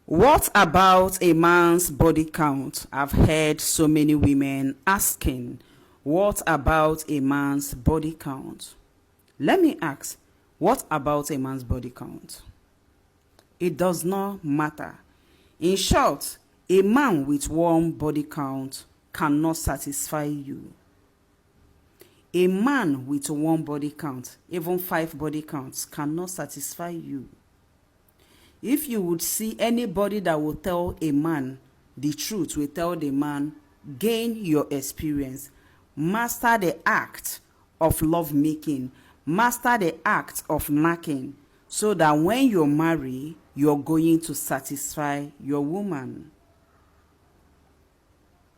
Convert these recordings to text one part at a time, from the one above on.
What about a man's body count? I've heard so many women asking, what about a man's body count? Let me ask, what about a man's body count? It does not matter. In short, a man with one body count cannot satisfy you. A man with one body count, even 5 body counts, cannot satisfy you. If you would see anybody that will tell a man the truth, will tell the man, gain your experience, master the act of lovemaking, master the act of knacking, so that when you marry, you're going to satisfy your woman.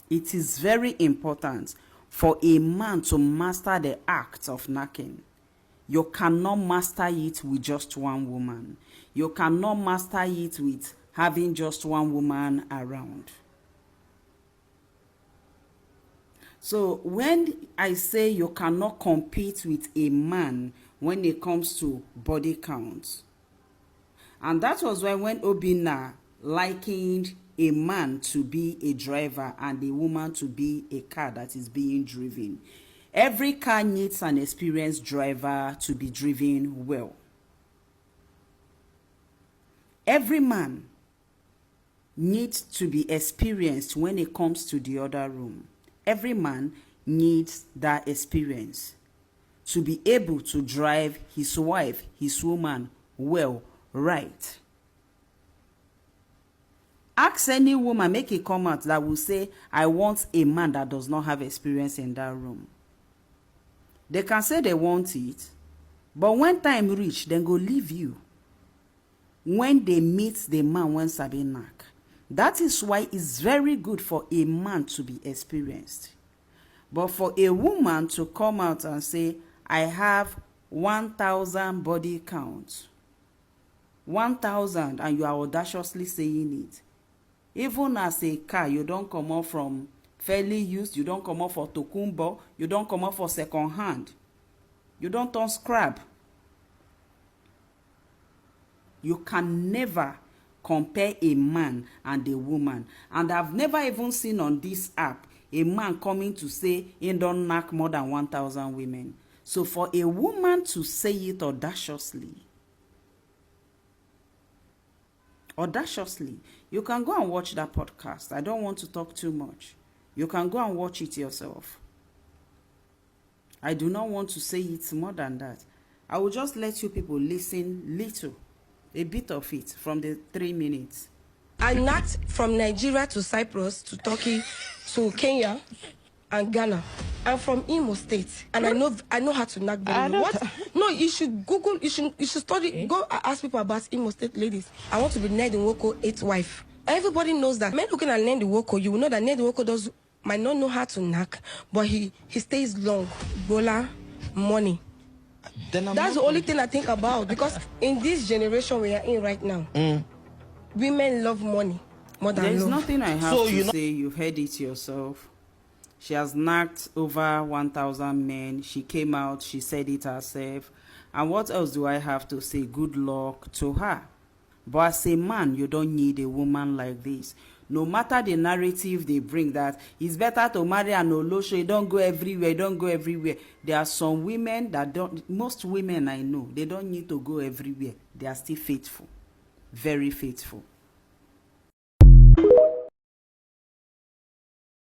It is very important for a man to master the act of knacking. You cannot master it with just one woman. You cannot master it with having just one woman around. So when I say you cannot compete with a man when it comes to body count, and that was why when Obinna likened a man to be a driver and a woman to be a car that is being driven. Every car needs an experienced driver to be driven well. Every man needs to be experienced when it comes to the other room. Every man needs that experience to be able to drive his wife, his woman well, right. Ask any woman, make it come out that will say, I want a man that does not have experience in that room. They can say they want it, but when time reach, then go leave you. When they meet the man when sabi knack. That is why it's very good for a man to be experienced. But for a woman to come out and say, I have 1,000 body count, 1,000, and you are audaciously saying it. Even as a car, you don't come out from fairly used, you don't come out for tokumbo, you don't come out for second hand, you don't turn scrap. You can never compare a man and a woman. And I've never even seen on this app a man coming to say he don't knock more than 1,000 women. So for a woman to say it audaciously, you can go and watch that podcast. I don't want to talk too much. You can go and watch it yourself. I do not want to say it more than that. I will just let you people listen little, a bit of it from the 3 minutes. I knocked from Nigeria to Cyprus to Turkey to Kenya and Ghana. I'm from Imo State, and I know how to knock very well. What? No, you should Google. You should study. Okay. Go ask people about Imo State ladies. I want to be Ned Nwoko 8th wife. Everybody knows that. Men looking at Ned Nwoko, you will know that Ned Nwoko might not know how to knock, but he stays long. Bola, money. That's the only thing I think about, because in this generation we are in right now, women love money more than There's love. nothing I have to say. You've heard it yourself. She has knocked over 1,000 men. She came out, she said it herself. And what else do I have to say? Good luck to her. But as a man, you don't need a woman like this. No matter the narrative they bring, that it's better to marry an Olosho, you don't go everywhere. There are some women that don't, most women I know, they don't need to go everywhere. They are still faithful. Very faithful.